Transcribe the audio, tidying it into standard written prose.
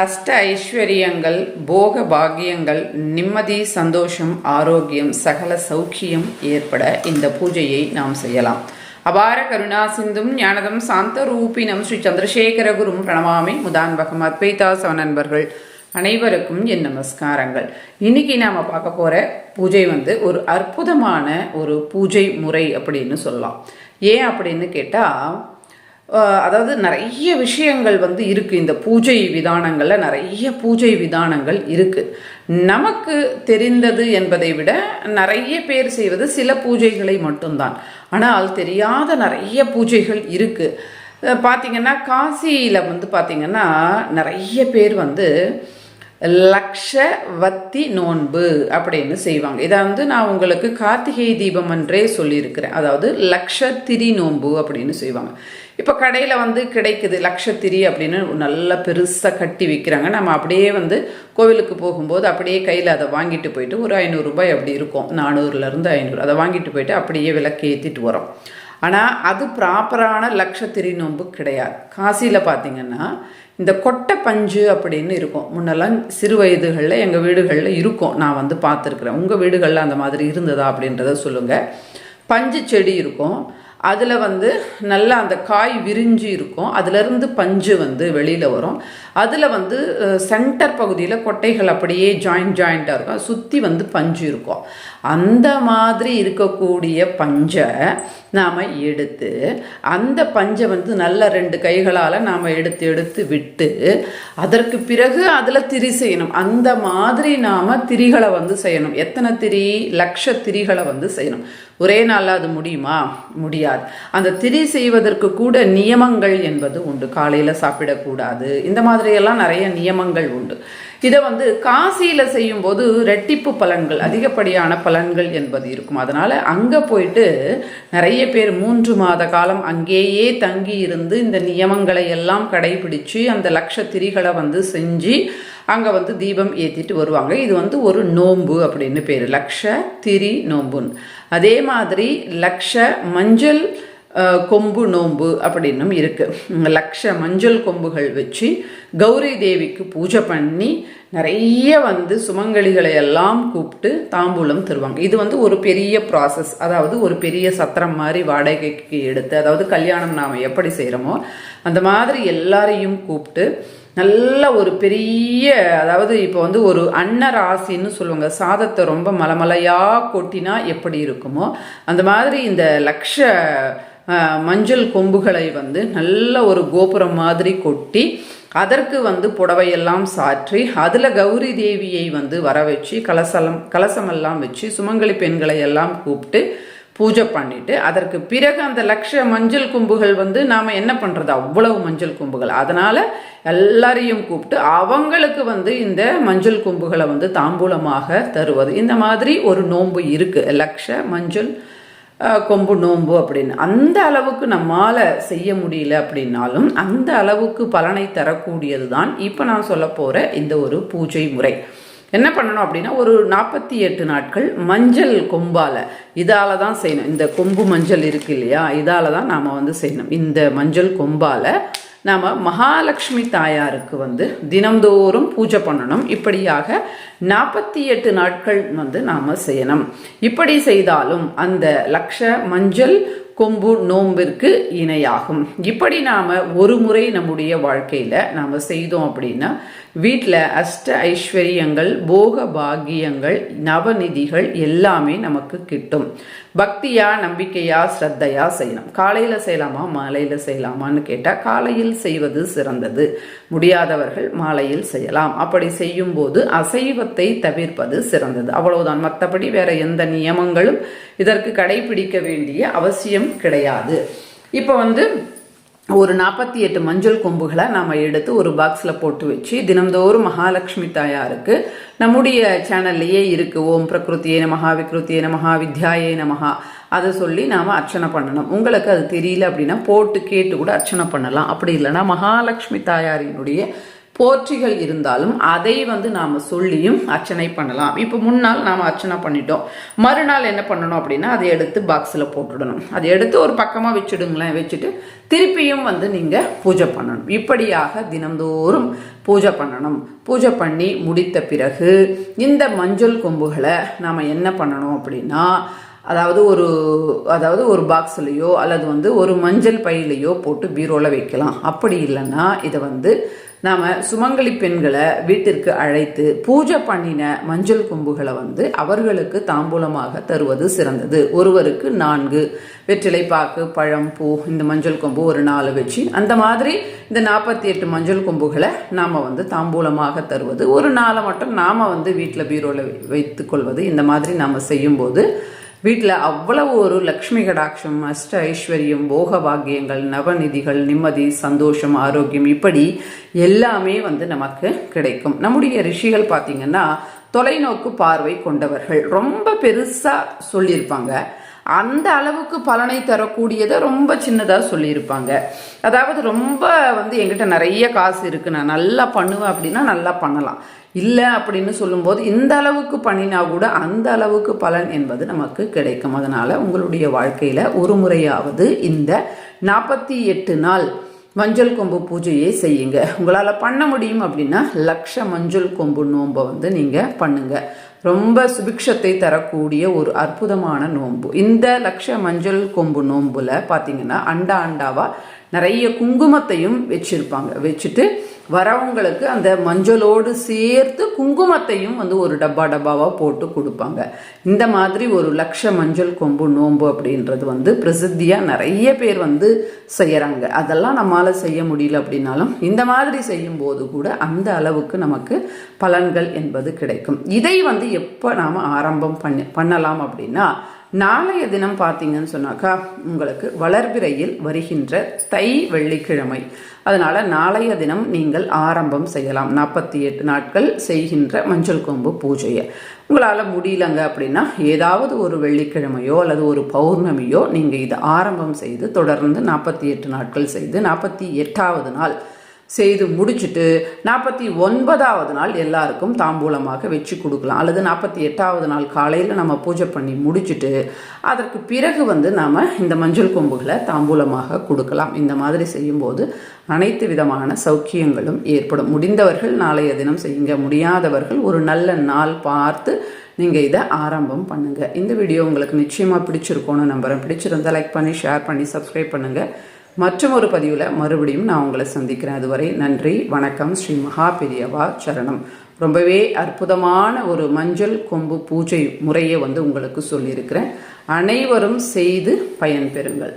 அஷ்ட ஐஸ்வர்யங்கள், போக பாக்கியங்கள், நிம்மதி, சந்தோஷம், ஆரோக்கியம், சகல சௌக்கியம் ஏற்பட இந்த பூஜையை நாம் செய்யலாம். அபார கருணா சிந்தும் ஞானதம் சாந்த ரூபினம் ஸ்ரீ சந்திரசேகர குரும் பிரணமாமி முதான்பகம். அத்வைதா நண்பர்கள் அனைவருக்கும் என் நமஸ்காரங்கள். இன்னைக்கு நாம பார்க்க போற பூஜை ஒரு அற்புதமான ஒரு பூஜை முறை அப்படின்னு சொல்லலாம். ஏன் அப்படின்னு கேட்டா, அதாவது நிறைய விஷயங்கள் இருக்குது. இந்த பூஜை விதானங்களில் நிறைய பூஜை விதானங்கள் இருக்குது. நமக்கு தெரிந்தது என்பதை விட நிறைய பேர் செய்வது சில பூஜைகளை மட்டும்தான். ஆனால் தெரியாத நிறைய பூஜைகள் இருக்குது. பார்த்திங்கன்னா காசியில் பார்த்திங்கன்னா நிறைய பேர் லக்ஷவத்தி நோன்பு அப்படின்னு செய்வாங்க. இதை நான் உங்களுக்கு கார்த்திகை தீபம் அன்றே சொல்லியிருக்கிறேன். அதாவது லக்ஷத்திரி நோன்பு அப்படின்னு செய்வாங்க. இப்போ கடையில் கிடைக்குது லக்ஷத்திரி அப்படின்னு நல்லா பெருசாக கட்டி விற்கிறாங்க. நம்ம அப்படியே கோவிலுக்கு போகும்போது அப்படியே கையில் அதை வாங்கிட்டு போயிட்டு ஒரு 500 ரூபாய் அப்படி இருக்கும், 400லேருந்து 500 அதை வாங்கிட்டு போயிட்டு அப்படியே விளக்கு ஏற்றிட்டு வரோம். ஆனால் அது ப்ராப்பரான லக்ஷத்திரி நோன்பு கிடையாது. காசியில் பார்த்திங்கன்னா இந்த கொட்டை பஞ்சு அப்படின்னு இருக்கும். முன்னெல்லாம் சிறு வயதுகளில் எங்கள் வீடுகளில் இருக்கும், நான் பார்த்துருக்குறேன். உங்கள் வீடுகளில் அந்த மாதிரி இருந்ததா அப்படின்றத சொல்லுங்கள். பஞ்சு செடி இருக்கும், அதில் நல்லா அந்த காய் விரிஞ்சு இருக்கும், அதுலேருந்து பஞ்சு வெளியில் வரும். அதில் சென்டர் பகுதியில் கொட்டைகள் அப்படியே ஜாயிண்டாக இருக்கும், சுற்றி பஞ்சு இருக்கும். அந்த மாதிரி இருக்கக்கூடிய பஞ்சை நாம் எடுத்து அந்த பஞ்சை நல்ல 2 கைகளால் நாம் எடுத்து விட்டு அதற்கு பிறகு அதில் திரி செய்யணும். அந்த மாதிரி நாம் திரிகளை செய்யணும். எத்தனை திரி? லக்ஷ திரிகளை செய்யணும். ஒரே நாளில் அது முடியுமா? முடியாது. அந்த திரி செய்வதற்கு கூட நியமங்கள் என்பது உண்டு. காலையில் சாப்பிடக்கூடாது, இந்த மாதிரியெல்லாம் நிறைய நியமங்கள் உண்டு. இதை காசியில் செய்யும்போது ரெட்டிப்பு பலன்கள், அதிகப்படியான பலன்கள் என்பது இருக்கும். அதனால் அங்கே போயிட்டு நிறைய பேர் 3 மாத காலம் அங்கேயே தங்கி இருந்து இந்த நியமங்களை எல்லாம் கடைபிடிச்சு அந்த லக்ஷ திரிகளை செஞ்சு அங்கே தீபம் ஏற்றிட்டு வருவாங்க. இது ஒரு நோன்பு அப்படின்னு பேர், லக்ஷ திரி நோன்புன்னு. அதே மாதிரி லக்ஷ மஞ்சள் கொம்பு நோன்பு அப்படின்னும் இருக்குது. லக்ஷ மஞ்சள் கொம்புகள் வச்சு கௌரி தேவிக்கு பூஜை பண்ணி நிறைய சுமங்கலிகளை எல்லாம் கூப்பிட்டு தாம்பூலம் தருவாங்க. இது ஒரு பெரிய ப்ராசஸ். அதாவது ஒரு பெரிய சத்திரம் மாதிரி வாடகைக்கு எடுத்து, அதாவது கல்யாணம் நாம் எப்படி செய்கிறோமோ அந்த மாதிரி எல்லாரையும் கூப்பிட்டு நல்ல ஒரு பெரிய, அதாவது இப்போ ஒரு அன்னராசின்னு சொல்லுவாங்க, சாதத்தை ரொம்ப மலைமலையாக கொட்டினா எப்படி இருக்குமோ அந்த மாதிரி இந்த லக்ஷ மஞ்சள் கொம்புகளை நல்ல ஒரு கோபுரம் மாதிரி கொட்டி அதற்கு புடவையெல்லாம் சாற்றி அதில் கௌரி தேவியை வர வச்சு கலசமெல்லாம் வச்சு சுமங்கலி பெண்களை எல்லாம் கூப்பிட்டு பூஜை பண்ணிட்டு அதற்கு பிறகு அந்த லக்ஷ மஞ்சள் கொம்புகள் நாம் என்ன பண்ணுறது, அவ்வளவு மஞ்சள் கொம்புகள். அதனால் எல்லாரையும் கூப்பிட்டு அவங்களுக்கு இந்த மஞ்சள் கொம்புகளை தாம்பூலமாக தருவது. இந்த மாதிரி ஒரு நோன்பு இருக்குது, லக்ஷ மஞ்சள் கொம்பு நோன்பு அப்படின்னு. அந்த அளவுக்கு நம்மால் செய்ய முடியல அப்படின்னாலும் அந்த அளவுக்கு பலனை தரக்கூடியது தான் இப்போ நான் சொல்ல போகிற இந்த ஒரு பூஜை முறை. என்ன பண்ணணும் அப்படின்னா, ஒரு 48 நாட்கள் மஞ்சள் கொம்பால், இதால் தான் செய்யணும். இந்த கொம்பு மஞ்சள் இருக்கு இல்லையா, இதால் தான் நாம் செய்யணும். இந்த மஞ்சள் கொம்பால் நாம் மகாலட்சுமி தாயாருக்கு தினந்தோறும் பூஜை பண்ணணும். இப்படியாக 48 நாட்கள் நாம் செய்யணும். இப்படி செய்தாலும் அந்த லக்ஷ மஞ்சள் கொம்பு நோம்பிற்கு இணையாகும். இப்படி நாம் ஒரு முறை நம்முடைய வாழ்க்கையில் நாம் செய்தோம் அப்படின்னா வீட்டில் அஷ்ட ஐஸ்வர்யங்கள், போக பாக்கியங்கள், நவநிதிகள் எல்லாமே நமக்கு கிட்டும். பக்தியா, நம்பிக்கையா, ஸ்ரத்தையா செய்யணும். காலையில் செய்யலாமா மாலையில் செய்யலாமான்னு கேட்டால் காலையில் செய்வது சிறந்தது. முடியாதவர்கள் மாலையில் செய்யலாம். அப்படி செய்யும்போது அசைவத்தை தவிர்ப்பது சிறந்தது. அவ்வளவுதான். மற்றபடி வேற எந்த நியமங்களும் இதற்கு கடைபிடிக்க வேண்டிய அவசியம் கிடையாது. இப்போ ஒரு 48 மஞ்சள் கொம்புகளை நாம் எடுத்து ஒரு பாக்ஸில் போட்டு வச்சு தினந்தோறும் மகாலட்சுமி தாயாருக்கு நம்முடைய சேனல்லையே இருக்குது, ஓம் பிரகிருத்தியே நமஹா, விக்ருத்தியே நமஹா, வித்யாயே நமஹா, அதை சொல்லி நாம் அர்ச்சனை பண்ணணும். உங்களுக்கு அது தெரியல அப்படின்னா போட்டு கேட்டு கூட அர்ச்சனை பண்ணலாம். அப்படி இல்லைன்னா மகாலட்சுமி தாயாரினுடைய போற்றிகள் இருந்தாலும் அதை வந்து நாம் சொல்லியும் அர்ச்சனை பண்ணலாம். இப்போ முன்னாள் நாம் அர்ச்சனை பண்ணிட்டோம், மறுநாள் என்ன பண்ணணும் அப்படின்னா அதை எடுத்து பாக்ஸில் போட்டுடணும். அதை எடுத்து ஒரு பக்கமாக வச்சுடுங்களேன், வச்சுட்டு திருப்பியும் வந்து நீங்கள் பூஜை பண்ணணும். இப்படியாக தினந்தோறும் பூஜை பண்ணணும். பூஜை பண்ணி முடித்த பிறகு இந்த மஞ்சள் கொம்புகளை நாம் என்ன பண்ணணும் அப்படின்னா, அதாவது ஒரு பாக்ஸ்லையோ அல்லது வந்து ஒரு மஞ்சள் பையிலையோ போட்டு பீரோவில் வைக்கலாம். அப்படி இல்லைன்னா இதை வந்து நாம் சுமங்கலி பெண்களை வீட்டிற்கு அழைத்து பூஜை பண்ணின மஞ்சள் கொம்புகளை வந்து அவர்களுக்கு தாம்பூலமாக தருவது சிறந்தது. ஒருவருக்கு 4 வெற்றிலை பாக்கு பழம் பூ இந்த மஞ்சள் கொம்பு ஒரு 4 வச்சு அந்த மாதிரி இந்த 48 மஞ்சள் கொம்புகளை நாம் வந்து தாம்பூலமாக தருவது, ஒரு 4 மட்டும் நாம் வந்து வீட்டில் பீரோவில் வைத்து கொள்வது. இந்த மாதிரி நாம் செய்யும்போது வீட்டில் அவ்வளவு ஒரு லக்ஷ்மி கடாட்சம், அஷ்ட ஐஸ்வர்யம், போக பாக்கியங்கள், நவநிதிகள், நிம்மதி, சந்தோஷம், ஆரோக்கியம் இப்படி எல்லாமே வந்து நமக்கு கிடைக்கும். நம்முடைய ரிஷிகள் பார்த்தீங்கன்னா தொலைநோக்கு பார்வை கொண்டவர்கள். ரொம்ப பெருசாக சொல்லியிருப்பாங்க, அந்த அளவுக்கு பலனை தரக்கூடியதை ரொம்ப சின்னதாக சொல்லியிருப்பாங்க. அதாவது ரொம்ப வந்து என்கிட்ட நிறைய காசு இருக்கு, நான் நல்லா பண்ணுவேன் அப்படின்னா நல்லா பண்ணலாம். இல்லை அப்படின்னு சொல்லும்போது இந்த அளவுக்கு பண்ணினா கூட அந்த அளவுக்கு பலன் என்பது நமக்கு கிடைக்கும். அதனால் உங்களுடைய வாழ்க்கையில் ஒரு முறையாவது இந்த 48 நாள் மஞ்சள் கொம்பு பூஜையை செய்யுங்க. உங்களால் பண்ண முடியும் அப்படின்னா லக்ஷ மஞ்சள் கொம்பு நோன்பை வந்து நீங்கள் பண்ணுங்க. ரொம்ப சுபிக்ஷத்தை தரக்கூடிய ஒரு அற்புதமான நோன்பு. இந்த லக்ஷ மஞ்சள் கொம்பு நோன்புல பார்த்தீங்கன்னா அண்டாவா நிறைய குங்குமத்தையும் வச்சிருப்பாங்க. வச்சுட்டு வரவங்களுக்கு அந்த மஞ்சளோடு சேர்த்து குங்குமத்தையும் வந்து ஒரு டப்பாவாக போட்டு கொடுப்பாங்க. இந்த மாதிரி ஒரு லக்ஷ மஞ்சள் கொம்பு நோன்பு அப்படின்றது வந்து பிரசித்தியாக நிறைய பேர் வந்து செய்யறாங்க. அதெல்லாம் நம்மளால செய்ய முடியல அப்படின்னாலும் இந்த மாதிரி செய்யும் போது கூட அந்த அளவுக்கு நமக்கு பலன்கள் என்பது கிடைக்கும். இதை வந்து எப்போ நாம் ஆரம்பம் பண்ணலாம் அப்படின்னா, நாளைய தினம் பார்த்தீங்கன்னு சொன்னாக்கா உங்களுக்கு வளர்பிறையில் வருகின்ற தை வெள்ளிக்கிழமை. அதனால நாளைய தினம் நீங்கள் ஆரம்பம் செய்யலாம் 48 நாட்கள் செய்கின்ற மஞ்சள் கொம்பு பூஜையை. உங்களால் முடியலங்க அப்படின்னா ஏதாவது ஒரு வெள்ளிக்கிழமையோ அல்லது ஒரு பௌர்ணமியோ நீங்கள் இதை ஆரம்பம் செய்து தொடர்ந்து 48 நாட்கள் செய்து 48வது நாள் செய்து முடிச்சுட்டு 49வது நாள் எல்லாருக்கும் தாம்பூலமாக வச்சு கொடுக்கலாம். அல்லது 48வது நாள் காலையில் நம்ம பூஜை பண்ணி முடிச்சுட்டு அதற்கு பிறகு வந்து நாம் இந்த மஞ்சள் கொம்புகளை தாம்பூலமாக கொடுக்கலாம். இந்த மாதிரி செய்யும்போது அனைத்து விதமான சௌக்கியங்களும் ஏற்படும். முடிந்தவர்கள் நாளைய தினம் செய்யுங்க, முடியாதவர்கள் ஒரு நல்ல நாள் பார்த்து நீங்கள் இதை ஆரம்பம் பண்ணுங்கள். இந்த வீடியோ உங்களுக்கு நிச்சயமாக பிடிச்சிருக்கோன்னு நம்புகிறேன். பிடிச்சிருந்தால் லைக் பண்ணி ஷேர் பண்ணி சப்ஸ்கிரைப் பண்ணுங்கள். மற்றும் ஒரு பதிவில் மறுபடியும் நான் உங்களை சந்திக்கிறேன். அதுவரை நன்றி, வணக்கம். ஸ்ரீ மகா பெரியவா சரணம். ரொம்பவே அற்புதமான ஒரு மஞ்சள் கொம்பு பூஜை முறையை வந்து உங்களுக்கு சொல்லியிருக்கிறேன். அனைவரும் செய்து பயன்பெறுங்கள்.